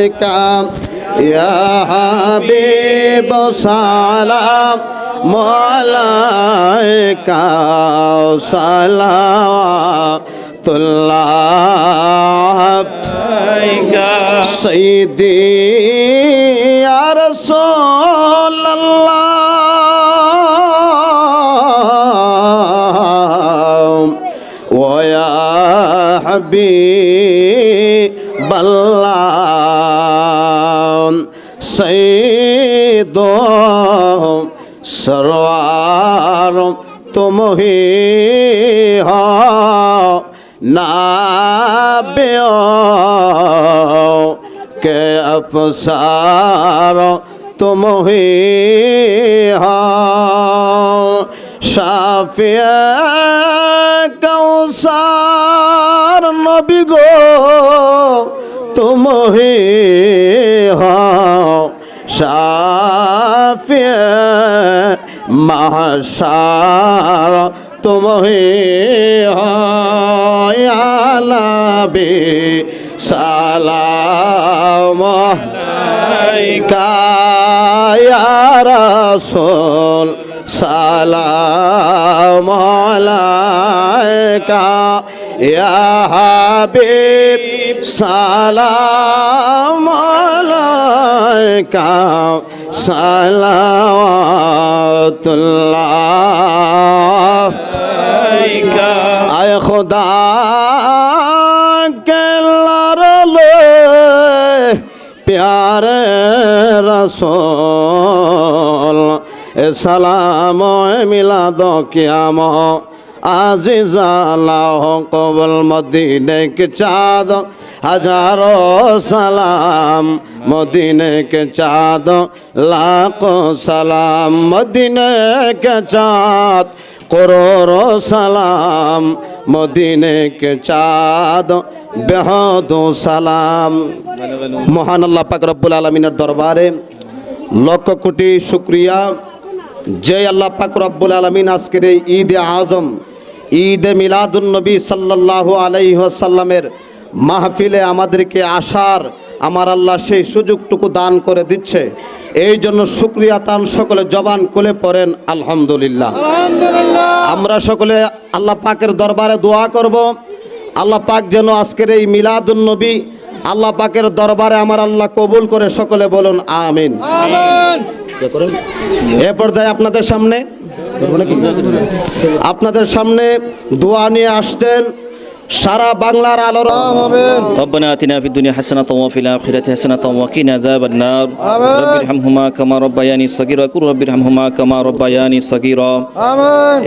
আলাইকা ইয়া হাবিব সালাম আলাইকা সালাতুল্লাহ সাইয়্যিদি ইয়া রাসূলুল্লাহ ওয়া ইয়া হাবিবাল্লাহ सैयदो सरवार तुम ही हो नाबियो के अफसार तुम ही हो शाफिया कौसार नबी गो तुम ही हो शाफिया महशार तुम ही हो या नबी सलाम अलैका या रसूल सलाम अलैका या हबीब सलाम अलैका सलावतुल्लाह आय खुदा के लारे प्यारे रसूल सलाम मिलाद क़याम आज़िज़ालाह क़बल मदीने के चाँद हजारों सलाम मदीने के चाँद लाखों सलाम मदीने के चाँद करोड़ों सलाम मदीने के चाँद बेहदों सलाम। महान अल्लाह पाक रब्बुल आलमीনের দরবারে লক্ষ কোটি শুকরিয়া যে আল্লাহ পাক রব্বুল আলামিন আজকের এই ঈদে আজম ঈদে মিলাদুন নবী সাল্লাল্লাহু আলাইহি ওয়াসাল্লামের মাহফিলে আমাদেরকে আসার আমার আল্লাহ সেই সুযোগটুকু দান করে দিচ্ছে। এই জন্য শুকরিয়া তান সকলে জবান খুলে পড়েন আলহামদুলিল্লাহ। আমরা সকলে আল্লাহ পাকের দরবারে দোয়া করব আল্লাহ পাক যেন আজকের এই মিলাদুন নবী আল্লাহ পাকের দরবারে আমার আল্লাহ কবুল করে সকলে বলুন আমিন। এ পর্যায়ে আপনাদের সামনে দোয়া নিয়ে আসতেন সারা বাংলার আলোর ربنا آتنا في الدنيا حسنة وفي الآخرة حسنة وقنا عذاب النار رب ارحمهما كما ربياني صغيرا قل رب ارحمهما كما ربياني صغيرا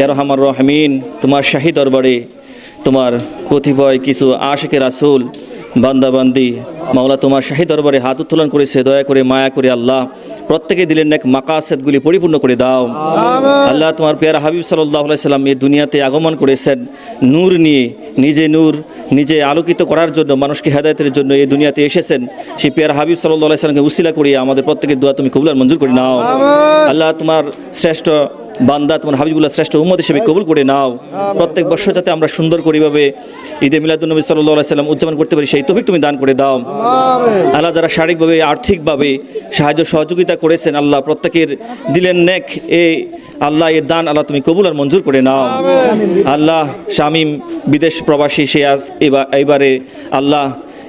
يا أرحم الراحمين তোমার শাহী দরবারে তোমার কতিপয় কিছু আশিকে রাসূল বান্দা বান্দি মাওলা তোমার শাহী দরবারে হাত উত্তোলন করেছে দয়া করে মায়া করে আল্লাহ প্রত্যেকে দিলেন নেক মাকাসেদগুলি পরিপূর্ণ করে দাও আল্লাহ তোমার প্যারা হাবিব সাল্লাল্লাহু আলাইহি সাল্লাম এই দুনিয়াতে আগমন করেছেন নূর নিয়ে নিজে আলোকিত করার জন্য মানুষকে হেদায়েতের জন্য এই দুনিয়াতে এসেছেন সেই প্যারা হাবিব সাল্লাল্লাহু আলাইহি সাল্লামকে উসিলা করিয়ে আমাদের প্রত্যেকের দোয়া তুমি কবুল আর মঞ্জুর করে নাও আল্লাহ তোমার শ্রেষ্ঠ বান্দা তোমার হাবিবুল্লাহ শ্রেষ্ঠ উম্মত হিসেবে কবুল করে নাও প্রত্যেক বছর যাতে আমরা সুন্দর করিভাবে ঈদে মিলাদুন নবী সাল্লাল্লাহু আলাইহি সাল্লাম উদযাপন করতে পারি সেই তৌফিক তুমি দান করে দাও আল্লাহ যারা শারীরিকভাবে আর্থিকভাবে সাহায্য সহযোগিতা করেছেন আল্লাহ প্রত্যেকের দিলেন নেক এই আল্লাহ এর দান আল্লাহ তুমি কবুল আর মঞ্জুর করে নাও আল্লাহ শামীম বিদেশ প্রবাসী সে এইবারে আল্লাহ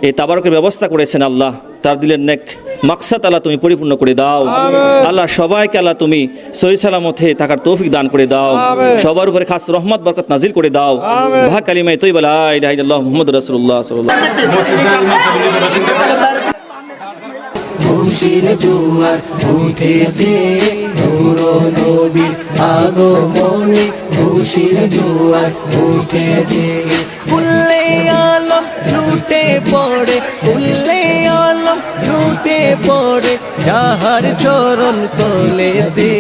এই তাবারকের ব্যবস্থা করেছেন আল্লাহ তার দিলেন নেক মাকসাদ আল্লাহ তুমি পরিপূর্ণ করে দাও আল্লাহ সবাইকে আল্লাহ তুমি সহি সালামতে থাকার তৌফিক দান করে দাও সবার উপরে খাস রহমত বরকত নাজিল করে দাও ভা কালিমায়ে তয়্যিবা লা ইলাহা ইল্লাল্লাহ মুহাম্মাদুর রাসূলুল্লাহ সাল্লাল্লাহু আলাইহি ওয়াসাল্লাম খুশির জোয়ার উঠেছে নূর নবীর আগমনে খুশির জোয়ার উঠেছে ফুলে আলম লুটে পড়ে ফুলে আলম লুটে পড়ে যাহার চরণ তলে দে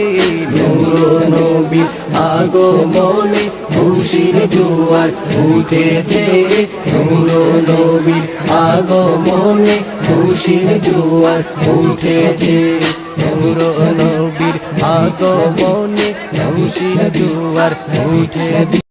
নূর নবীর আগমনে খুশির জোয়ার উঠেছে নূর নবীর আগমনে খুশির জোয়ার উঠেছে নূর নবীর আগমনে খুশির জোয়ার উঠেছে।